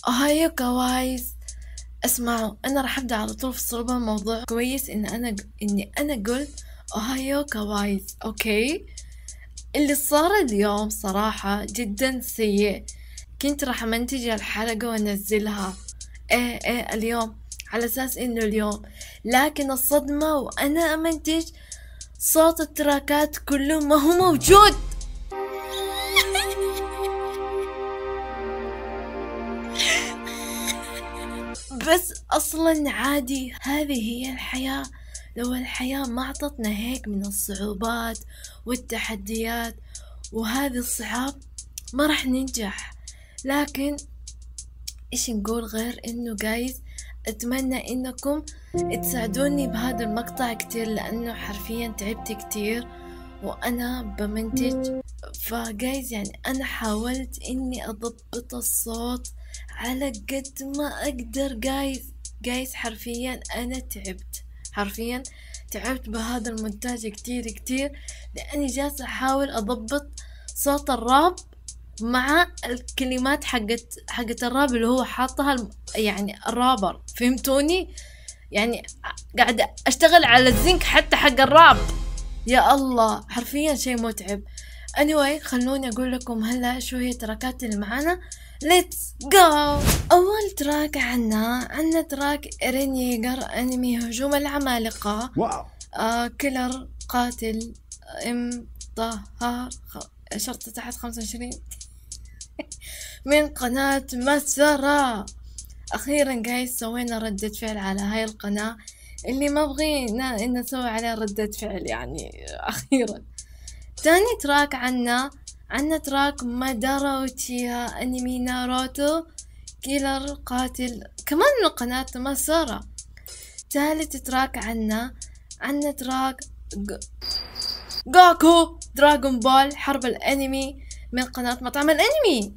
هايو كوايس. اسمعوا، انا راح ابدا على طول في الصلبة. موضوع كويس اني انا قلت اوهايو كوايس. اوكي، اللي صار اليوم صراحة جدا سيء. كنت راح امنتج الحلقة وانزلها ايه اليوم، على اساس انه اليوم، لكن الصدمة وانا امنتج صوت التراكات كله ما هو موجود. بس اصلا عادي، هذه هي الحياة. لو الحياة ما عطتنا هيك من الصعوبات والتحديات وهذه الصعاب ما راح ننجح. لكن ايش نقول غير انه جايز، اتمنى انكم تساعدوني بهذا المقطع كتير، لانه حرفيا تعبت كتير وانا بمنتج. فجايز يعني انا حاولت اني اضبط الصوت على قد ما اقدر. جايز حرفيا انا تعبت، حرفيا تعبت بهذا المونتاج كتير كتير، لاني جالسة احاول اضبط صوت الراب مع الكلمات حقت الراب اللي هو حاطها يعني الرابر، فهمتوني؟ يعني قاعدة اشتغل على الزنك حتى حق الراب. يا الله، حرفيا شيء متعب. anyway، خلوني اقول لكم هلا شو هي التراكات اللي معانا. ليتس جو. اول تراك عنا تراك إيرين ييجر، انمي هجوم العمالقة. واو. كيلر قاتل ام طهر شرطة تحت 25 من قناة مسرة. اخيرا جايز سوينا ردة فعل على هاي القناة اللي ما بغينا ان نسوي عليها ردة فعل، يعني اخيرا. تاني تراك عنا تراك مادارا اوتشيها، انمي ناروتو كيلر قاتل، كمان من قناة مسرة. ثالث تراك عنا تراك جوكو دراغون بول حرب الانمي من قناة مطعم الانمي.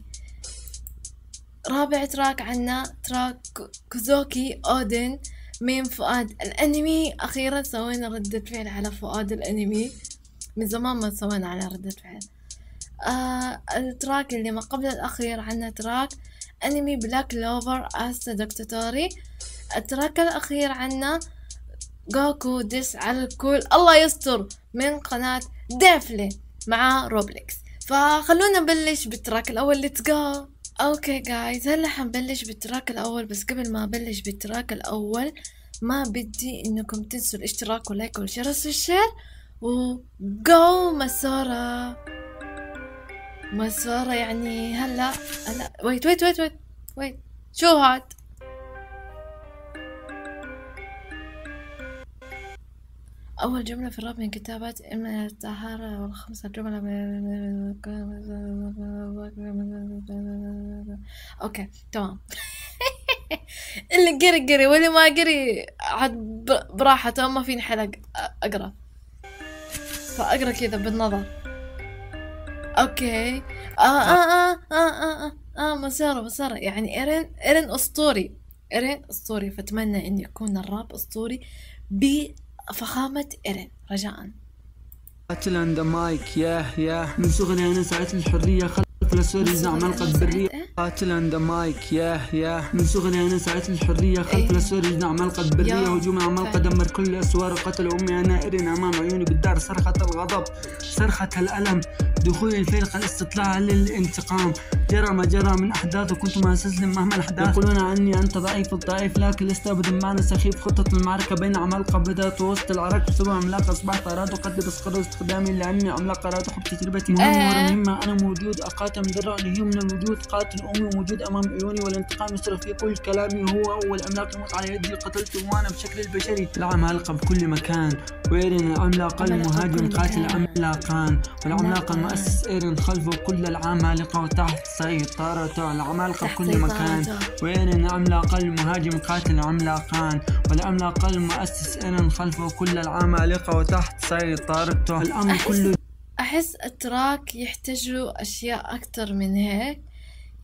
رابع تراك عنا تراك كوزوكي اودن من فؤاد الانمي. اخيرا سوينا ردة فعل على فؤاد الانمي، من زمان ما سوينا على ردة فعل. التراك اللي ما قبل الاخير عنا تراك انمي بلاك لوفر استا دكتاتوري. التراك الاخير عنا جوكو ديس على الكل الله يستر من قناة ديفلي مع روبلكس. فخلونا نبلش بالتراك الاول. ليتس جو. اوكي جايز، هلا حنبلش بالتراك الاول، بس قبل ما ابلش بالتراك الاول ما بدي انكم تنسوا الاشتراك واللايك والجرس والشير. وجو مسارة يعني هلا ويت شو هاد؟ أول جملة في الراب من كتابات إما الطهارة، والخمسة جملة من أوكي تمام. اللي قري واللي ما قري عاد براحته، ما فيني حلق أقرأ، فأقرأ كذا بالنظر. أوكي مسارة يعني إيرين أسطوري، فأتمنى إن يكون الراب أسطوري بفخامة إيرين رجاءً. قاتل عند مايك ياه من صغري انا سعيت الحريه خلف الاسود يزعم القلب بريه. قاتل عند مايك ياه من صغري انا سعيت الحريه خلف الاسود يزعم القلب بريه. هجوم عمالقه دمر كل الاسوار وقتل امي انا إيرين امام عيوني بالدار. صرخة الغضب صرخة الالم، دخولي الفيلق الاستطلاع للانتقام. جرى ما جرى من احداث وكنت ما استسلم مهما الاحداث. يقولون عني انت ضعيف الضعيف، لكن لست ابدا معنى سخيف. خطة المعركة بين عمالقة بدأت وسط العراك بسبب عملاق اصبحت اراد وقد بسقط استخدامي لاني عملاق اراد حب تجربتي مهمة. انا موجود اقاتل درعني من الوجود. قاتل امي موجود امام عيوني والانتقام يصرخ في كل كلامي. هو اول عملاق يموت على يدي قتلته وانا بشكل البشري. العمالقة بكل مكان وإيرين العملاق المهاجم قاتل عملاقان. والعملاق المؤسس إيرين خلفه كل العمالقة وتحت سيطرته. العمالقة بكل مكان وإيرين العملاق المهاجم قاتل عملاقان. والعملاق المؤسس إيرين خلفه كل العمالقة وتحت سيطرته. الأمر كله. أحس التراك يحتاج له أشياء أكتر من هيك،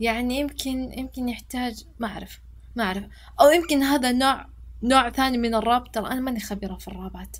يعني يمكن يحتاج ما أعرف أو يمكن هذا نوع ثاني من الراب. ترى أنا ماني خبيرة في الرابات.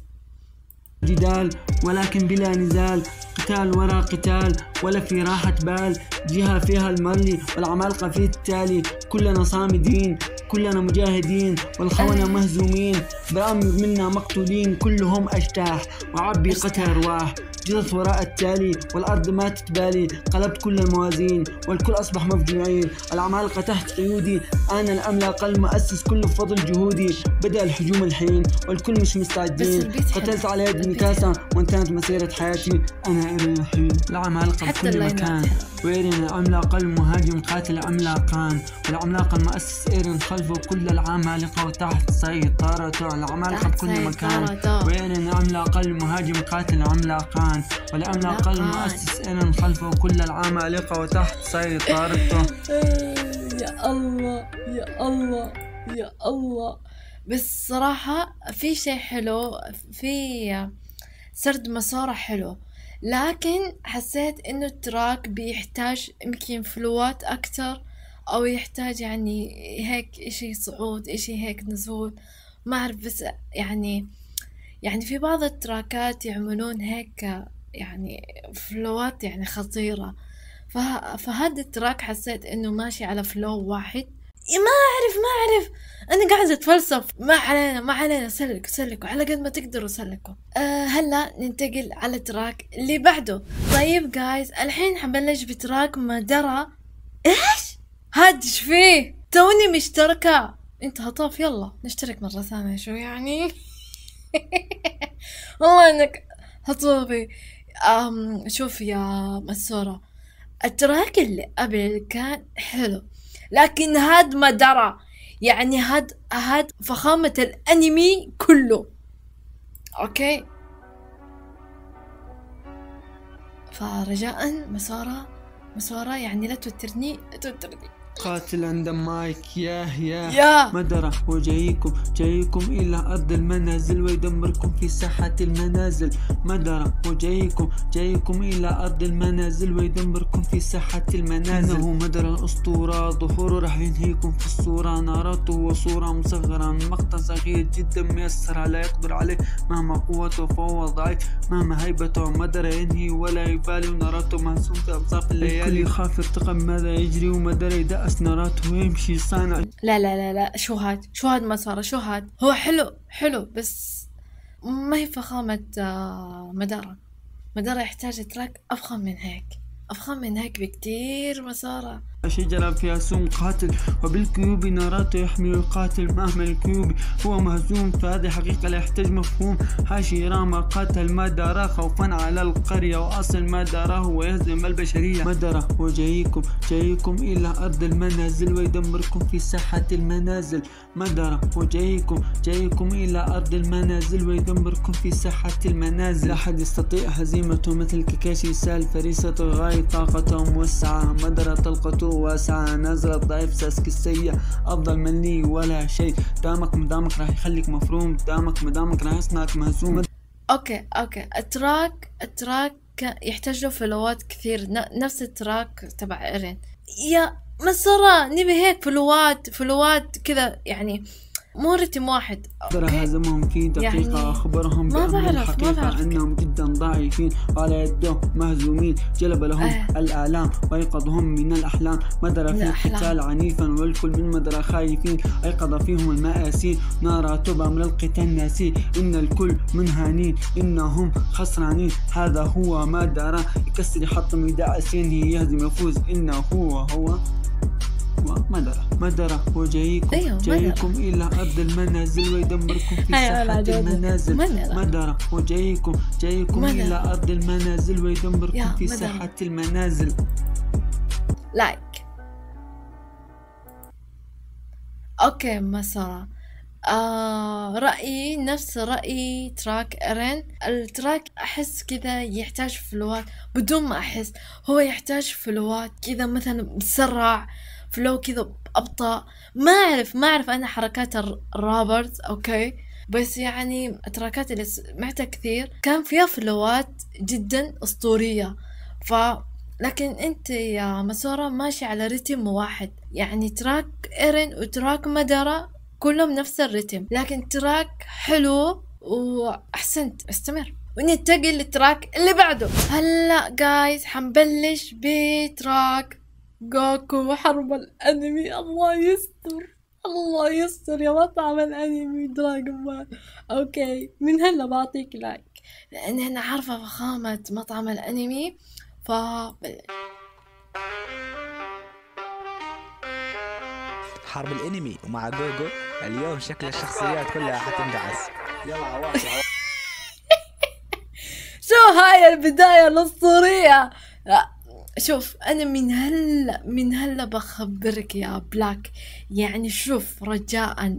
جدال ولكن بلا نزال، قتال ورا قتال ولا في راحة بال، جهة فيها المرلي والعمالقة في التالي، كلنا صامدين كلنا مجاهدين والخونة مهزومين، بأمر منا مقتولين كلهم أجتاح، وعبي قتل أرواح جثث وراء التالي، والأرض ما تتبالي، قلبت كل الموازين والكل أصبح مفجوعين، العمالقة تحت قيودي، أنا العملاق المؤسس كله بفضل جهودي، بدأ الهجوم الحين والكل مش مستعدين، قتلت على يد ميكاسا وانتهت مسيرة حياتي، أنا إيرين الحين، العمالقة بكل مكان، وإيرين العملاق المهاجم قاتل عملاقان، والعملاق المؤسس إيرين خلفه كل العمالقة وتحت سيطرته، العمالقة بكل مكان، وإيرين العملاق المهاجم قاتل عملاقان، والعملاق المؤسس إيرين خلفه كل العمالقة وتحت سيطرته. يا الله يا الله يا الله. بس صراحة في شيء حلو، في سرد مسار حلو، لكن حسيت انه التراك بيحتاج يمكن فلوات اكتر، او يحتاج يعني هيك اشي صعود اشي هيك نزول، ما اعرف. بس يعني في بعض التراكات يعملون هيك يعني فلوات يعني خطيرة، فهذا التراك حسيت انه ماشي على فلو واحد. ما اعرف انا قاعدة اتفلسف. ما علينا سلكوا على قد ما تقدروا سلكوا. هلا ننتقل على التراك اللي بعده. طيب جايز الحين حبلش بتراك مدرة. ايش هادش فيه؟ توني مشتركة. انت هطاف، يلا نشترك مرة ثانية. شو يعني؟ والله انك هطوفي. شوف يا مسورة، التراك اللي قبل كان حلو، لكن هاد مدرة، يعني هاد فخامة الانمي كله. اوكي، فرجاء مسورة يعني لا توترني. قاتل عند مايك. يا مدرة وجايكم إلى أرض المنازل ويدمركم في ساحة المنازل. مدرة وجايكم إلى أرض المنازل ويدمركم في ساحة المنازل. إنه مدرة الأسطورة، ظهوره راح ينهيكم في الصورة، ناراته وصورة مصغرة من مقطع صغير جدا ميسر لا يقدر عليه مهما قوته، فهو ضعيف مهما هيبته. مدرة ينهي ولا يبالي، وناراته مهزوم في أبصاف الليالي. الكل يخاف يرتقب ماذا يجري، ومدرة يدأس ناراته ويمشي صانع. لا شو هاد مسارة؟ شو هاد؟ هو حلو بس ما هي فخامة مدارة يحتاج تراك أفخم من هيك بكتير. مسارة شجرة فيها سم قاتل، وبالكيوب ناراته يحمي ويقاتل مهما الكيوب هو مهزوم، فهذه حقيقة لا يحتاج مفهوم. هاشيراما قاتل مدارة خوفا على القرية، وأصل مدارة هو يهزم البشرية. مدارة وجايكم إلى أرض المنازل ويدمركم في ساحة المنازل. مدارة وجايكم إلى أرض المنازل ويدمركم في ساحة المنازل. لا أحد يستطيع هزيمته مثل كاكاشي سال، فريسة غاية طاقته موسعة. مدارة طلقته واسعة، نازلة ضعيف ساسكي السيء أفضل مني ولا شيء. دامك راح يخليك مفروم، دامك راح يصنعك مهزوم. اوكي التراك يحتاج له فلوات كثير، نفس التراك تبع إيرين. يا مسرة نبي هيك فلوات كذا، يعني مو رتم واحد. هزمهم في دقيقة، يعني أخبرهم بأمر الحقيقة أنهم جدا ضعيفين وعلى يده مهزومين. جلب لهم الآلام وأيقظهم من الأحلام. مدر في قتال عنيفا والكل من مدر خايفين. أيقظ فيهم المآسين، ناراته بأمر القتال ناسين. إن الكل منهانين، إنهم خسرانين. هذا هو مدر، يكسر يحطم يدعسين، يهزم يفوز. إنه هو مدرة وجايكم إلى أرض المنازل ويدمركم في ساحة المنازل. مدرة وجايكم إلى أرض المنازل ويدمركم في ساحة المنازل. لايك. اوكي مسارة، رأيي نفس رأي تراك إيرين. التراك أحس كذا يحتاج فلوات، بدون ما أحس هو يحتاج فلوات كذا، مثلا مسرع فلو كذا أبطأ. ما أعرف أنا حركات الرابرز. أوكي، بس يعني التراكات اللي سمعتها كثير كان فيها فلوات جدا أسطورية. لكن أنت يا مسورة ماشي على رتم واحد، يعني تراك إيرين وتراك مدرة كلهم نفس الرتم، لكن تراك حلو وأحسنت. استمر. وننتقل للتراك اللي بعده. هلا جايز حنبلش بتراك جوكو وحرب الانمي. الله يستر، الله يستر يا مطعم الانمي دراغون بول. اوكي من هلا بعطيك لايك لاني انا عارفة فخامة مطعم الانمي. حرب الانمي ومع جوجو اليوم شكل الشخصيات كلها حتندعس. يلا عواطف. شو هاي البداية الأسطورية. شوف أنا من هلا بخبرك يا بلاك، يعني شوف رجاء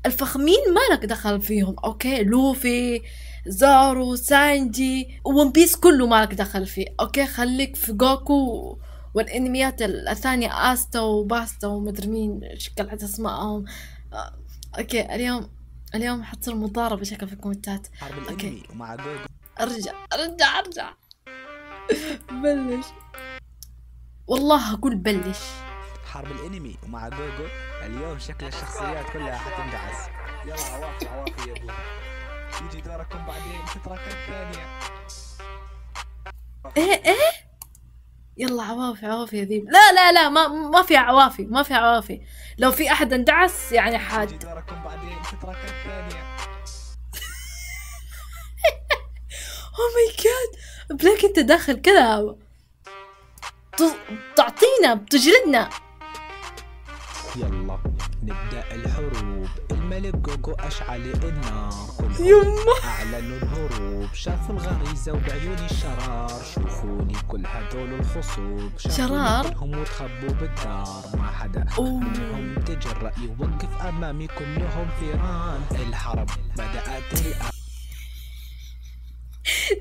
الفخمين مالك دخل فيهم. أوكي لوفي زارو سانجي ون بيس كله مالك دخل فيه. أوكي خليك في جوكو والانميات الثانية استا وباستا ومدري مين شكلت اسمائهم. اوكي اليوم حتصير مضاربة شكل في الكومنتات. حرب الانمي ومع جوجو. ارجع بلش والله اقول بلش. حرب الانمي ومع جوجو اليوم شكل الشخصيات كلها حتندعس. يلا عواطف يا ابوي، يجي دوركم بعدين في التراك الثانية. ايه يلا عوافي يا ذيب. لا ما في عوافي. لو في احد اندعس يعني حاد. يجي دوركم بعدين في التراك الثانية. او ماي جاد بلاك انت داخل كذا تعطينا بتجلدنا. يلا نبدأ الحروب. الملك جوجو أشعل النار، يما أعلنوا الهروب. شافوا الغريزة وبعيون الشرار. شوفوني كل هذول الخصوب شرار هم وتخبوا بالدار. ما حدا منهم تجرأ يوقف أمامي كلهم فيران. الحرب بدأت الآن.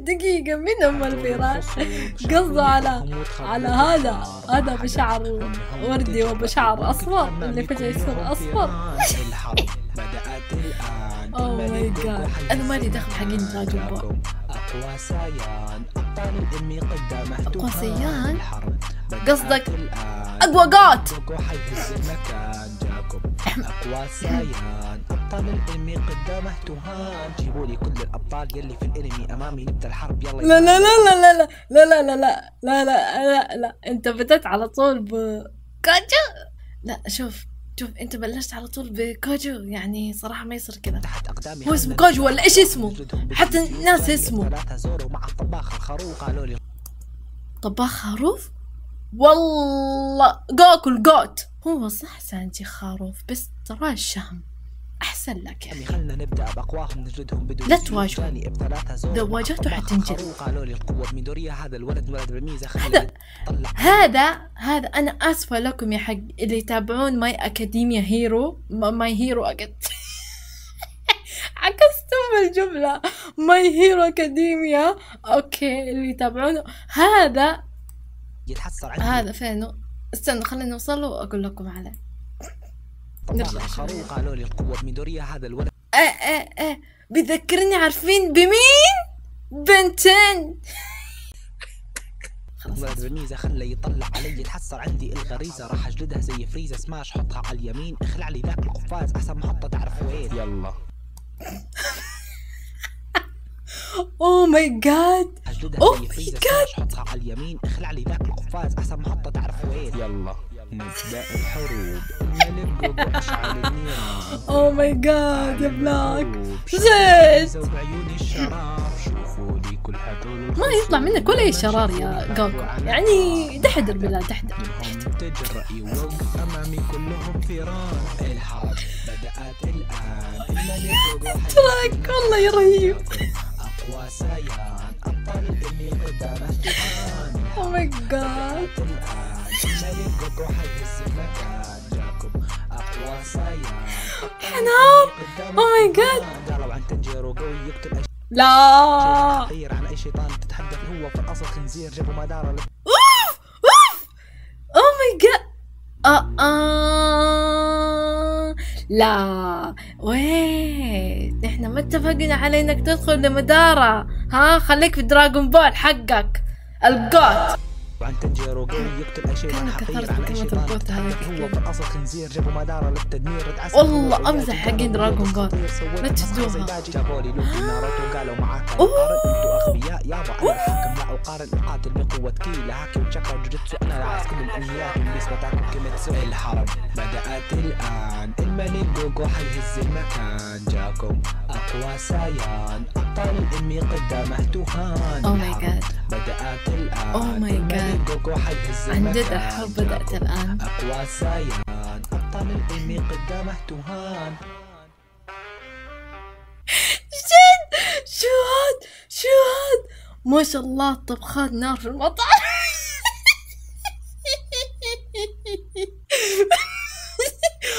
دقيقة مين هم الفيران؟ قصده على هذا بشعر وردي وبشعر أصفر اللي فجأة يصير أصفر. الحرب بدأت الآن. أوه ماي جاد أنا مالي دخل حقين دراغون بول. أقوى سيان أبطال الأنمي قدامه. أقوى سيان الحرب قصدك أقوى جات. جوجو حيهز المكان. جاكم أقوى سيان أبطال الأنمي قدامه تهان. جيبوا لي كل الأبطال يلي في الأنمي أمامي نبدأ الحرب. يلا لا لا لا لا لا لا لا لا لا لا لا لا انت بدأت على طول بكوجو. لا شوف انت بلشت على طول بكوجو، يعني صراحة ما يصير كذا. تحت أقدامي هو اسمه كوجو ولا ايش اسمه؟ حتى الناس اسمه مع الطباخ الخروف. قالوا لي طباخ خروف. والله جوكو الجوت هو صح سانجي خروف بس ترى الشهم أحسن لك يعني. خلنا نبدأ بأقواهم نجلدهم بدون لا تواجهوا، إذا واجهتوا حتنجلد. قالوا لي القوة ميدوريا. هذا الولد ولد بالميزة. هذا أنا آسفة لكم يا حق اللي يتابعون ماي أكاديميا هيرو. ماي هيرو عكستم الجملة. ماي هيرو أكاديميا. أوكي اللي يتابعونه هذا يتحسر عندي. هذا فينه؟ استنوا خلينا نوصل له وأقول لكم عليه. نرجع شوي. قالوا لي القوة ميدوريا. هذا الولد بيذكرني عارفين بمين؟ بنتين. ولد بالميزة خله يطلع علي. يتحسر عندي الغريزة. راح اجلدها زي فريزة. سماش حطها على اليمين. اخلع لي ذاك القفاز. احسن محطة تعرف وين. يلا اوه ماي جاد اوه ماي جاد. حطها على اليمين. اخلع لي ذاك القفاز. احسن محطة تعرف وين. يلا نبدأ الحروب. الملك جوجو أشعل النيران. اوه ماي جاد يا بلاك زيت. وبعيوني الشرار. شوفوا لي كل هذول ما يطلع منك ولا شرار يا جوكو، يعني دحدر بالله دحدر. تجرأ يوقف أمامي كلهم فيران. الحرب بدأت الآن. الملك جوجو تراك والله رهيب. أقوى سيان أبطال الأنمي قدامه تهان. اوه ماي جاد الملك جوجو حيهز المكان. جاكم أقوى سيان. حنان. اوه ماي جاد قالوا عن تنجيرو قوي يقتل لا غير عن أي شيطان تتحدث. هو في الأصل خنزير. جابوا مداره اوف اوه ماي جاد. لا ويت نحن ما اتفقنا على انك تدخل لمدارة. ها خليك في دراغون بول حقك الجوت. عن تنجيره قوي يقتل اي شيء عن حقير عن اي شيء هو في الاصل خنزير جابوا مداره للتدمير والله امزح حقين دراغون بول لا تشدوها. جابوا لي لوفي ناروتو قالوا معاك انتوا اغبياء يابا انا الحاكم لا اقارن القاتل بقوه كي هاكي وشاكرا وجوجيتسو انا عايز كل الامنيات والنسبه تاكل كيميتسو. الحرب بدات الان الملك جوجو حيهز المكان جاكم اقوى سايان ابطال الامي قدامه تهان. او ماي جاد بدات الان او ماي جاد جوجو حيهز عن جد المكان الحرب بدأت الآن. اقوى سايان ابطال الامي قدامه تهان. شو هاد ما شاء الله طبخات نار في المطعم.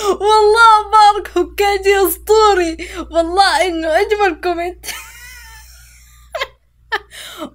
والله بارك هوكاجي اسطوري والله انه اجمل كومنت.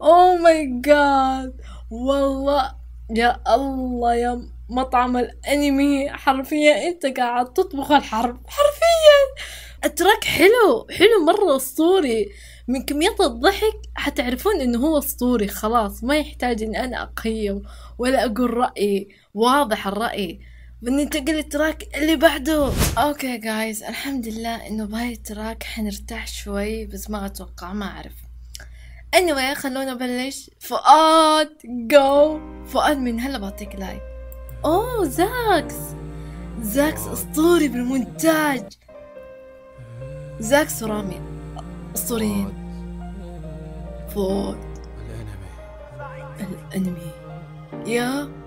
او ماي جاد والله يا الله يا مطعم الانمي حرفيا انت قاعد تطبخ الحرب حرفيا. اتراك حلو مرة اسطوري من كمية الضحك حتعرفون انه هو اسطوري خلاص ما يحتاج ان انا اقيم ولا اقول رأيي واضح الرأي. بننتقل للتراك اللي بعده. اوكي جايز الحمد لله انه بهاي التراك حنرتاح شوي بس ما اتوقع ما اعرف. anyway خلونا نبلش. فؤاد جو فؤاد من هلا بعطيك لايك. اوه زاكس اسطوري بالمونتاج. زاكس ورامي اسطوريين. فؤاد الانمي يا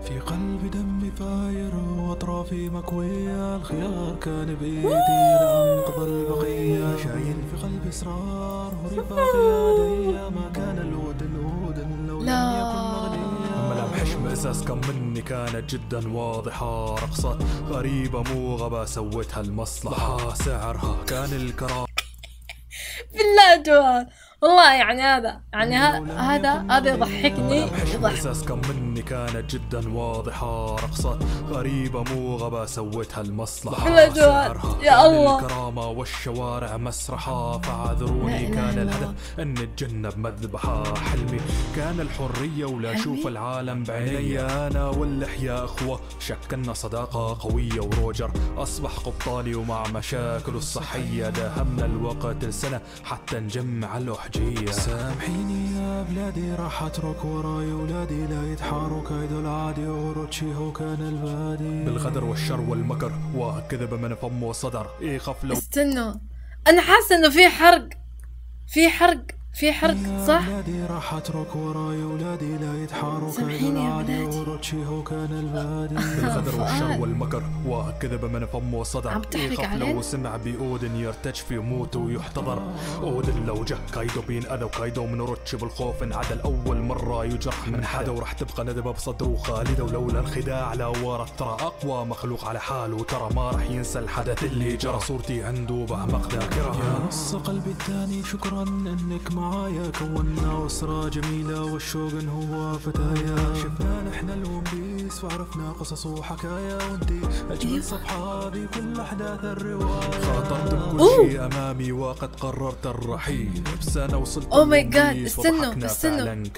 في قلبي دمي فاير واطرافي مكوية. الخيار كان بايدي لانقذ البقية. شايل في قلبي اسرار ورفاقي عادية. ما كان الود لو لم يكن مغنية. ملامح اشمئزاز كم مني كانت جدا واضحة. رقصات غريبة مو غبا سوتها المصلحة. سعرها كان الكرام بالله جوال والله يعني هذا يضحكني. احساس كم مني كانت جدا واضحة. رقصات غريبة مو غبا سوتها المصلحة. يا الله الكرامة والشوارع مسرحة. فاعذروني كان الهدف ان نتجنب مذبحة. حلمي كان الحرية ولا اشوف العالم بعيني. انا واللحية اخوة شكلنا صداقة قوية. وروجر اصبح قبطاني ومع مشاكله الصحية. داهمنا الوقت السنة حتى نجمع الأحجية. سامحيني يا بلادي راح اترك وراي ولادي لا يتحاروا كايدو العادي. اوروتشي هو كان البادي. بالغدر والشر والمكر وكذب من فم وصدر. يخاف لو استنوا انا حاسه انه في حرق صح؟ بلادي راح اترك وراي ولادي لا يتحاروا كايدو العادي. اوروتشي هو كان البادي. بالغدر والشر والمكر وكذب من فم وصدر. يخاف لو سمع بأودن يرتج في موت ويحتضر. أودن لو جه كايدو بينأذى وكايدو من اوروتشي بالخوف انعدل. اول مرة يجرح من حدا وراح تبقى ندبة بصدره خالدة. ولولا الخداع لا ورث ترى اقوى مخلوق على حاله. ترى ما راح ينسى الحدث اللي جرى. صورتي عنده بعمق ذاكرة. يا نص قلبي الثاني شكرا انك معايا. كونا أسرة جميلة والشوقن هو فتايا. شفنا نحن الون بيس وعرفنا قصص وحكايا. وانتي أجمل صفحة بكل أحداث الرواية. خاطرت بكل شيء أمامي وقد قررت الرحيل. بسنة وصلت أوه ماي جاد استنوا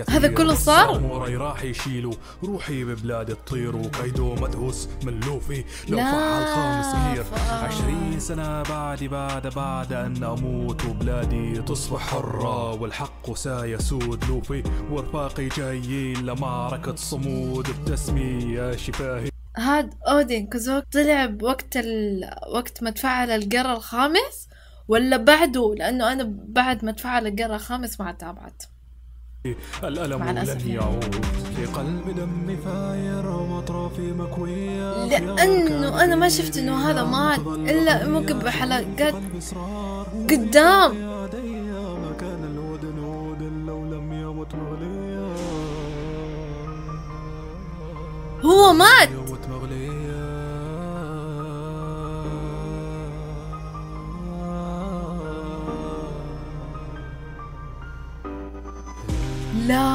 هذا كله صار؟ أموري راح يشيلوا روحي ببلاد تطير. وكايدو مدهوس من لوفي لو فعل خامس غير. 20 سنة بعد أن أموت وبلادي تصبح حرة. والحق سيسود. لوفي ورفاقي جايين لمعركة صمود. ابتسمي يا شفاهي. هاد اودين كوزوك طلع وقت ما تفعل القرى الخامس ولا بعده؟ لانه انا بعد ما تفعل القرى الخامس ما تابعت. الألم لن يعود. في قلبي دمي فاير وأطرافي مكوية. لأنه أنا ما شفت إنه هذا مات إلا ممكن بحلقات قدام. هو مات. لا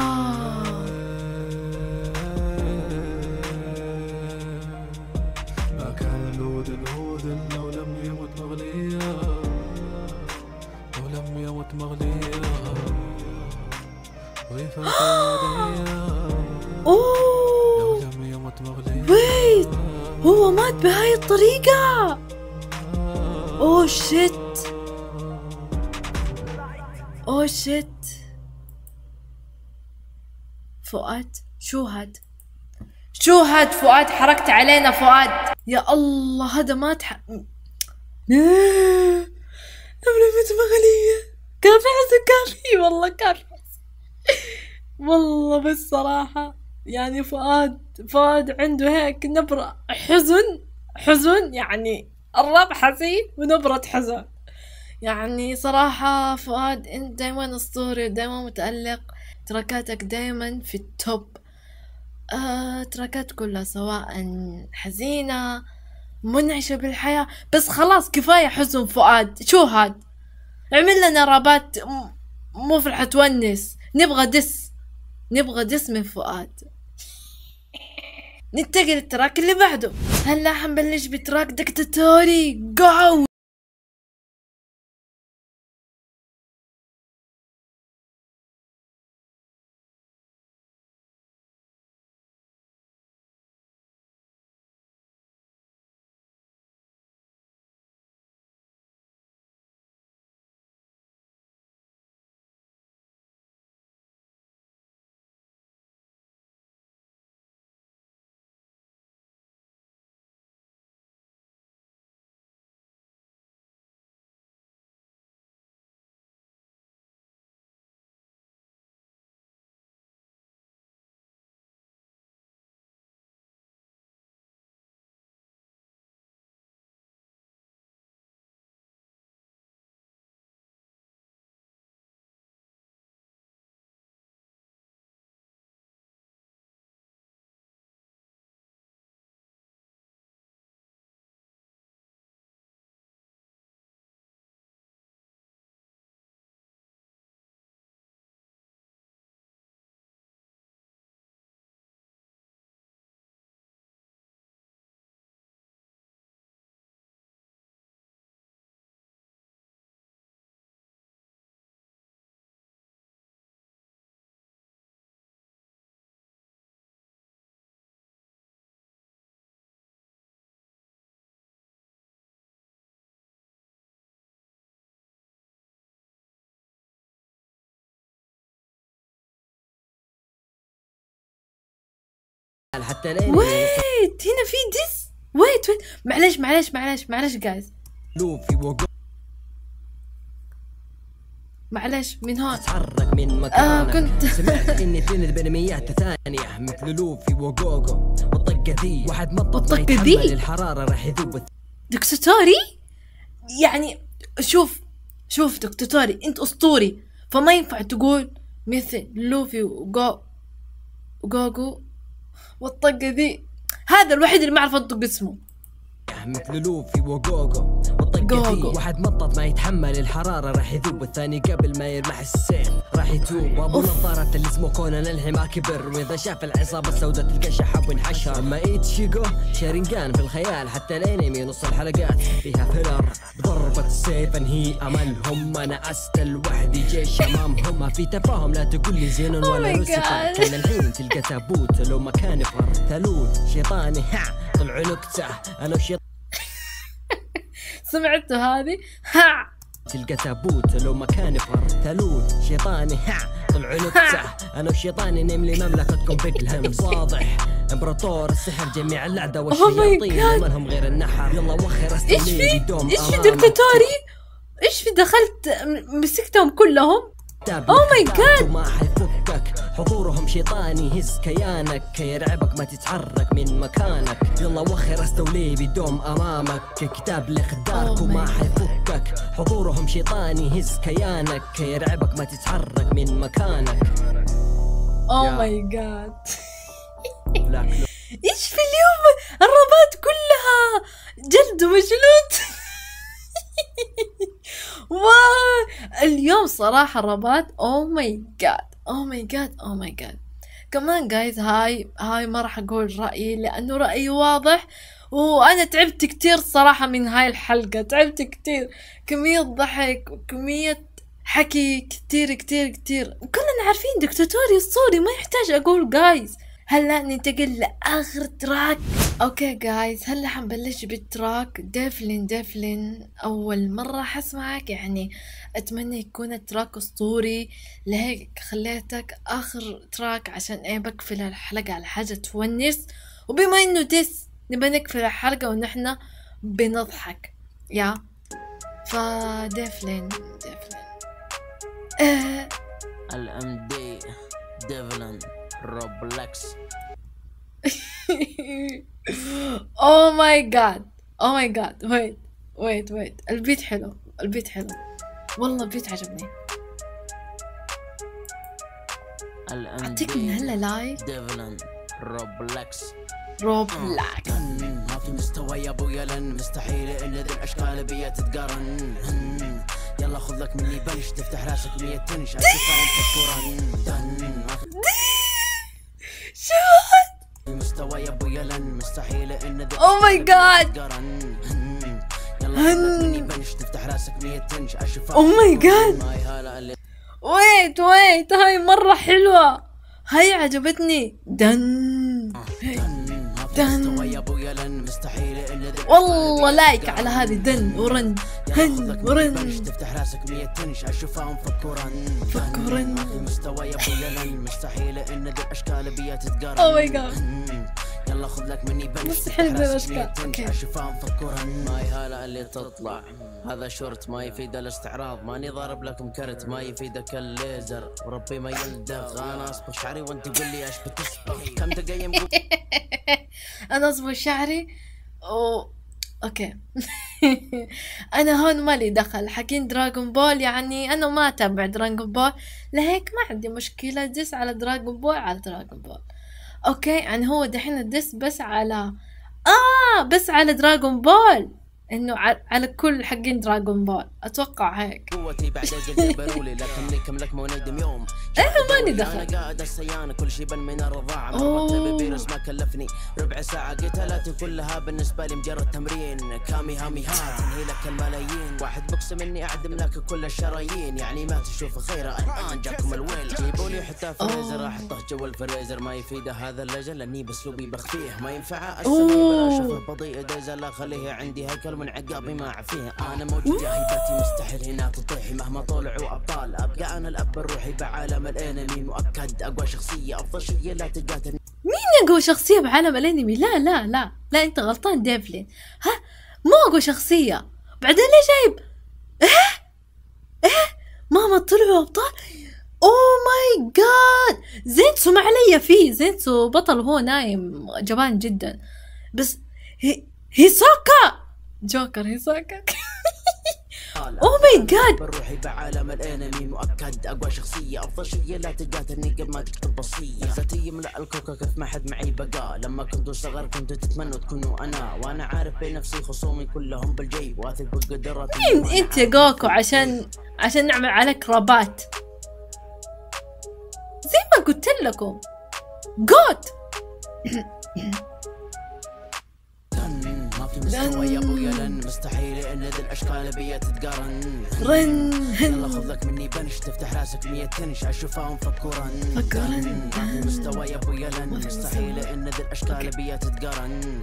ما كان الهودن لو لم يمت مغليا. اوه ويت، هو مات بهاي الطريقة. اوه شيت، اوه شيت. فؤاد شو هاد؟ شو هاد فؤاد؟ حركت علينا فؤاد. يا الله هذا مات نمرة مغلية. كان في حزن، كان في والله كان في حزن والله. بس صراحة يعني فؤاد عنده هيك نبرة حزن يعني الراب حزين ونبرة حزن. يعني صراحة فؤاد انت دايما اسطوري ودايما متألق. تراكاتك دايما في التوب. تراكات كلها سواء حزينة منعشة بالحياة. بس خلاص كفاية حزن فؤاد. شو هاد؟ عمل لنا رابات مو فرحة تونس. نبغى دس من فؤاد. ننتقل التراك اللي بعده. هلا حنبلش بتراك دكتاتوري. جو. ويت هنا في ديس. ويت معلش جايز. معلش من هون تتحرك من مكانك. كنت سمعت اني في بنميات ثانية مثل لوفي وجوجو. والطقة ذي واحد مطط ما يتحمل الحرارة راح يذوب. دكتاتوري يعني شوف دكتاتوري انت اسطوري، فما ينفع تقول مثل لوفي وجوجو والطقة ذي. هذا الوحيد اللي ما اعرف انطق اسمه. مثل لوفي وجوجو. والطقة ذي واحد مطط ما يتحمل الحرارة راح يذوب. الثاني قبل ما يرمح السيف راح يتوب. وابو نظارة اللي اسمه كونان الحين ما كبر. واذا شاف العصابة السوداء تلقى شحب وانحشر. اما ايتشيغو شارينجان في الخيال. حتى الانمي نص الحلقات فيها فيلر. بضربة السيف انهي املهم. انا استل وحدي جيش امامهم. ما في تفاهم لا تقول لي زينون ولا لوسيفر. كان الحين تلقى تابوت لو ما كان يفر. ثالوث شيطاني طلعوا نكتة انا وشيطاني. سمعتوا هذه؟ تلقى تابوت لو ما كان يفر. ثالوث شيطاني طلعوا نكتة انا وشيطاني نملي مملكتكم بكلهم. واضح امبراطور السحر جميع اللعدة والشياطين ما لهم غير النحر. يلا وخر استني بدوم. ايش في دكتاتوري؟ ايش في دخلت مسكتهم كلهم؟ اوه ماي جاد. ما حيفكك حضورهم شيطاني يهز كيانك. يرعبك ما تتحرك من مكانك. يلا وخر استولي بدوم امامك. كتاب لخدارك وما حيفكك. حضورهم شيطاني يهز كيانك. يرعبك ما تتحرك من مكانك. اوه ماي جاد. ايش في اليوم الربات كلها جلد ومجلود. اليوم صراحة الربات اوه ماي جاد. كمان جايز هاي ما راح اقول رأيي لانه رأيي واضح. وانا تعبت كتير صراحة من هاي الحلقة. تعبت كتير. كمية ضحك وكمية حكي كتير كتير كتير، وكلنا عارفين دكتاتوري الصوري، ما يحتاج أقول جايز. هلا ننتقل لآخر تراك. اوكي جايز، هلا حنبلش بالتراك ديفلين. أول مرة حسمعك، يعني أتمنى يكون التراك أسطوري، لهيك خليتك آخر تراك عشان إيه بقفل الحلقة على حاجة تونس، وبما إنه ديس نبى نقفل الحلقة ونحن بنضحك يا ديفلين. الام دي ديفلين روبلكس. اوه ماي جاد ويت البيت حلو والله، البيت عجبني. اعطيك من هلا لايك ديفلين روبلكس. ما في مستوى يا ابويا، لن مستحيل ان ذي الاشكال بيا تتقارن. يلا خذ لك مني بلش، تفتح راسك 100 تنش اشوفها شو في مستوى يا ابويا، لن مستحيل ان ذي اوه ماي جاد يلا خذ لك مني بلش، تفتح راسك 100 تنش اشوفها. اوه ماي جاد ويت هاي مرة حلوة، هاي عجبتني. دن والله لايك على هذه. دن ورن تفتح راسك 100 تنش اشوفهم فكورن في مستوى يا ابويا، لن مستحيل ان ذي الاشكال بيا تتقارن. اوه ماي جاد يلا خذ لك مني بلش، مستحيل ذي الاشكال. اشوفهم فكورن. ماي هلا اللي تطلع هذا شورت، ما يفيد الاستعراض، ماني ضارب لكم كرت، ما يفيدك الليزر، وربي ما يلدغ. انا اصبغ شعري وانت تقول لي ايش بتصبغ، كم تقيم انا اصبغ شعري اوكي. انا هون مالي دخل، حكين دراغون بول، يعني انا ما اتابع دراغون بول، لهيك ما عندي مشكلة ديس على دراغون بول. اوكي، يعني هو دحين الديس بس على بس على دراغون بول، انه على كل حقين دراغون بول، اتوقع هيك. قوتي بعد جبرولي لكني كملك مو ندم يوم. ماني دخل. انا قاعد السيانه كل شي بل من الرضاعه، مرت بفيروس ما كلفني ربع ساعه، قتالاتي كلها بالنسبه لي مجرد تمرين. كامي هامي هات انهي لك الملايين، واحد بقسم اني اعدم لك كل الشرايين، يعني ما تشوف خيره الان جاكم الويل. جيبوا لي حتى فريزر احطه جوا الفريزر، ما يفيده هذا اللجل لاني باسلوبي بخفيه، ما ينفع السمي بلا اشوفه بطيء ديزل، لا خليه عندي هيكل من عقابي ما عفيه. انا موجود يا هيبتي مستحيل هنا تطيحي، مهما طلعوا ابطال ابقى انا الاب الروحي بعالم الانمي، مؤكد اقوى شخصيه افضل شيء لا تقاتل. مين اقوى شخصيه بعالم الانمي؟ لا انت غلطان ديفلين، مو اقوى شخصيه. بعدين ليه جايب مهما طلعوا ابطال؟ اوه ماي جاد، زينسو ما علي فيه، زينسو بطل وهو نايم جبان جدا، بس هيساكا جوكر هيساكا. اوه ماي جاد، بروحي بعالم الانمي مؤكد اقوى شخصيه افضل شيء لا تقاتلني قبل ما تكتب وصيه. ذاتي يملا الكوكا كيف ما حد معي بقى، لما كنتوا صغار كنتوا تتمنوا تكونوا انا، وانا عارف بنفسي خصومي كلهم بالجيب، واثق بقدراتي. مين انت يا جوكو عشان نعمل عليك رابات؟ زي ما قلت لكم جوت. مستوى يا ابويا، لن مستحيل ان ذي الاشكال بيا تتقارن. يلا خذ لك مني بنش، تفتح راسك 100 تنش اشوفهم فكورن. مستوى يا ابويا، لن مستحيل ان ذي الاشكال بيا تتقارن.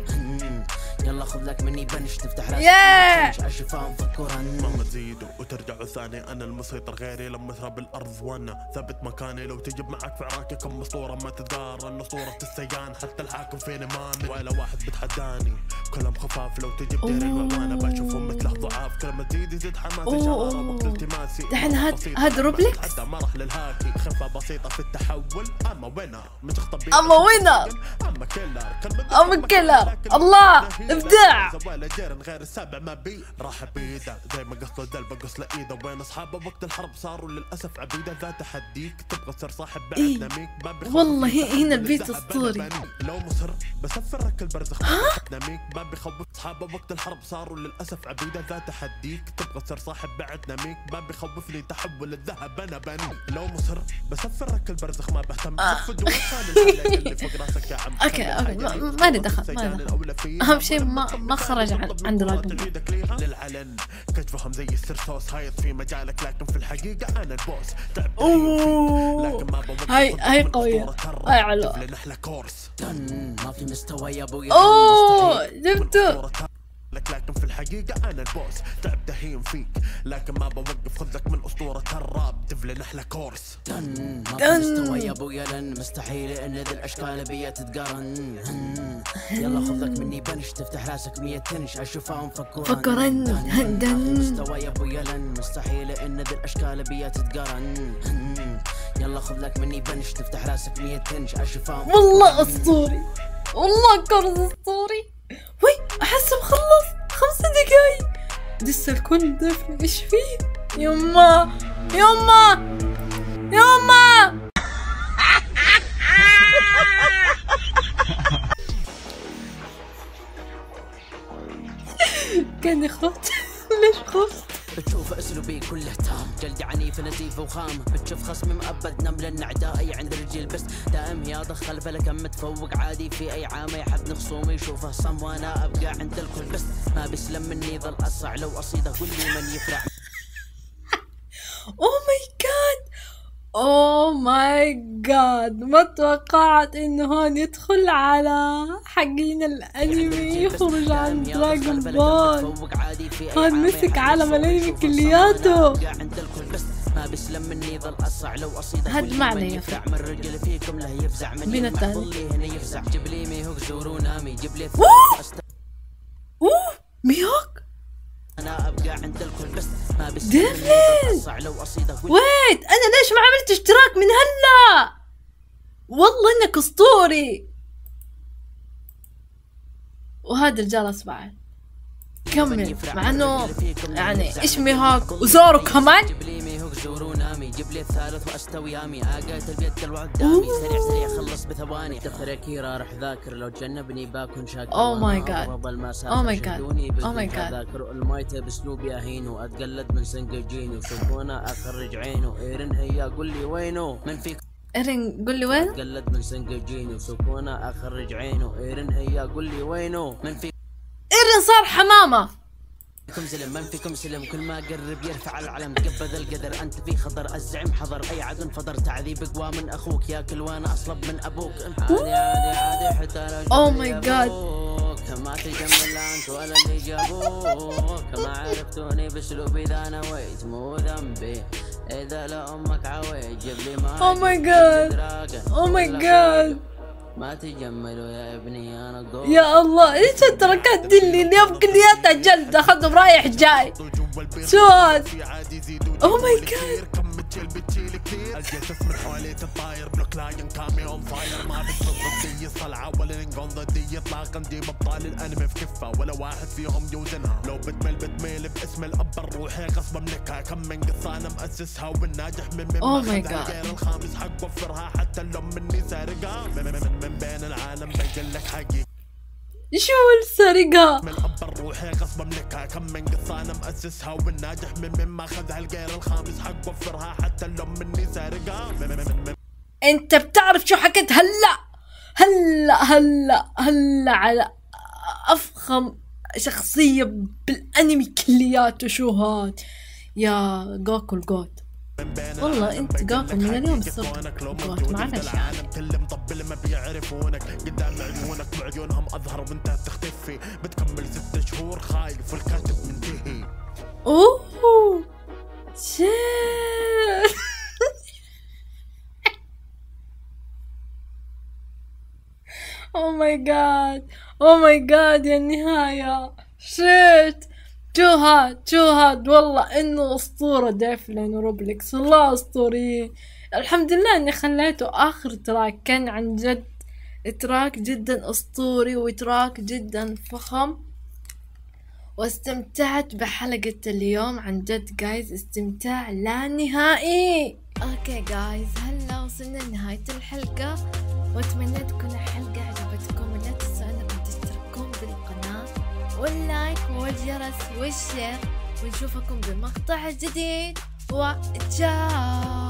يلا خذ لك مني بنش، تفتح راسك 100 تنش اشوفهم فكورن. مهما تزيدوا وترجعوا ثاني، انا المسيطر غيري لما اثرب الارض، وانا ثابت مكاني. لو تجيب معك في عراكي كم اسطوره ما تتقارن، اسطوره السيان حتى الحاكم فيني مامن، ولا واحد بتحداني كلهم خفاف. لو تجيب دير الوعوانه بشوفهم مثله ضعاف، كل ما تزيد يزيد حماسي شراره وقت التماسي. دحين هاد روبلكس حتى ما راح للهاكي، خفه بسيطه في التحول. اما وينر مش خطبي، اما وينر، اما كيلر. الله ابداع. زوال جيرن غير السابع ما بي راح بيده، زي ما قص له دل بقص له ايده. وين اصحابه وقت الحرب صاروا للاسف عبيده، ذا تحديك تبغى تصير صاحب بعدنا ميك. والله هنا البيت اسطوري. لو مصر بسفرك البرزخ بعدنا ميك ما بخوف اصحابه وقت الحرب صاروا للاسف عبيده ذات تحديك تبغى تصير صاحب بعدنا ميك ما بخوفني تحول الذهب انا بني لو مصر بسفرك البرزخ ما بهتم صفد وصال اللي فوق راسك يا عم. اوكي ما لي دخل اهم شيء ما خرج عن دراجون. للعلن كشفهم زي السرسوس هايط في مجالك لكن في الحقيقه انا البوس. اوه هاي قويه هاي علو. ما في مستوى يا ابوي. اوه جبته لكن في الحقيقة أنا البوس. تعب دهين فيك لكن ما بوقف خذك من أسطورة الراب دفل نحلة كورس. ما في مستوى يا ابويا لن مستحيل ان ذي الاشكال بيا تتقارن. يلا خذك مني بنش تفتح راسك 100 تنش اشوفهم فكرن هندن. مستوى يا ابويا لن مستحيل ان ذي الاشكال بيا تتقارن. يلا خذ لك مني بنش تفتح راسك 100 تنش اشوفهم. والله اسطوري والله كورس اسطوري. وي احس مخلص 5 دقايق لسه الكل دفن. ايش فيه يما يما يما كاني خفت. ليش خفت؟ بتشوف اسلوبي كله تام جلدي عنيف نزيف وخام. بتشوف خصمي مأبد نمل اعدائي عند رجل بس دائم هياضة خلف لكم متفوق عادي في اي عام يحبني خصومي يشوفه صم وانا ابقى عند الكل بس ما بيسلم مني ظل اصع لو اصيده قول لي من يفرع. اوه ماي جاد اوه ماي جاد ما توقعت انه هون يدخل على حقين الانمي يخرج عن دراغون بول. هون مسك عالم الانمي كلياته. هاد معنى يفرع من رجل فيكم له يفزع من بين الثاني. هنا يفزع جيب لي ميهوك زورونامي جيب لي اوه ميهوك انا ابقى عند الكل بس ما ديفلين. لو اصيده ويت انا ليش ما عملت اشتراك من هلا؟ والله انك اسطوري. وهذا الجرس بعد كمل مع انه يعني ايش ميهوك وزورو كمان. جيب لي ميهوك زورونامي جيب لي الثالث واستوي يامي اقاتل بيد الوقدامي سريع سريع خلص بثواني. دفتر كيرا راح ذاكر لو تجنبني باكون شاكر. اوه ماي جاد اوه ماي جاد اوه ماي جاد. ذاكر المايته باسلوبي اهينه اتقلد من سنججيني وشوفونا اخرج عينه. ايرن هيا قول لي وينه من فيك. ايرن قول لي وين؟ اتقلد من سنججيني وشوفونا اخرج عينه. ايرن هيا قول لي وينه من فيك. ايرن صار حمامه. فيكم سلم من فيكم سلم كل ما قرب يرفع العلم قبض القدر انت في خضر الزعم حضر اي عدن فضر تعذيب قوى من اخوك ياكل وانا اصلب من ابوك. عادي عادي عادي حتى لو اوه ماي جاد ما تجمل انت ولا اللي جابوك. ما عرفتوني باسلوبي اذا نويت مو ذنبي اذا لامك عويت جيب لي ما. اوه ماي جاد اوه ماي جاد ما تجملوا يا ابني انا قول. يا الله ايش التركات دي اللي اليوم كلياتها جلد اخذهم رايح جاي. شو هاد؟ اوه ماي جاد الجيش من حوالي تطاير بلوك لاين كامي اون فاير. ما بتصد ضدي صلعه ولا نقون ضدي اطلاقا. دي ابطال الانمي في كفه ولا واحد فيهم يوزنها. لو بتميل باسم الاب الروحي غصب املكها. كم من قصه انا مؤسسها والناجح من اوه ماي جاد. غير الخامس حق وفرها حتى لو مني سارقها. من بين العالم بقول لك حقي شو السرقة؟ من الاب الروحي غصب املكها. كم من قصه انا مؤسسها والناجح من ما اخذها الغير الخامس حق وفرها حتى لو مني سارقها. انت بتعرف شو حكيت هلا هلا على افخم شخصية بالانمي كلياته. شو هاد يا جوكو الجوت؟ والله انت جوكو من اليوم صرت جوت معرفش يعني. كل مطبل ما بيعرفونك قدام عيونك وعيونهم اظهر وانت تختفي. بتكمل 6 شهور خايف والكاتب منتهي. اوه شيت اوه ماي جاد يا النهاية. شيت شو هاد والله انه اسطورة ديفلين وروبلكس والله اسطوريين. الحمد لله اني خليته اخر تراك. كان عن جد تراك جدا اسطوري وتراك جدا فخم. واستمتعت بحلقة اليوم عن جد جايز استمتاع لا نهائي. اوكي جايز هلا وصلنا لنهاية الحلقة واتمنى تكون الحلقة عجبتكم. ولا تنسوا انكم تشتركون بالقناة اللايك والجرس والشير، ونشوفكم بمقطع جديد، وتشاو.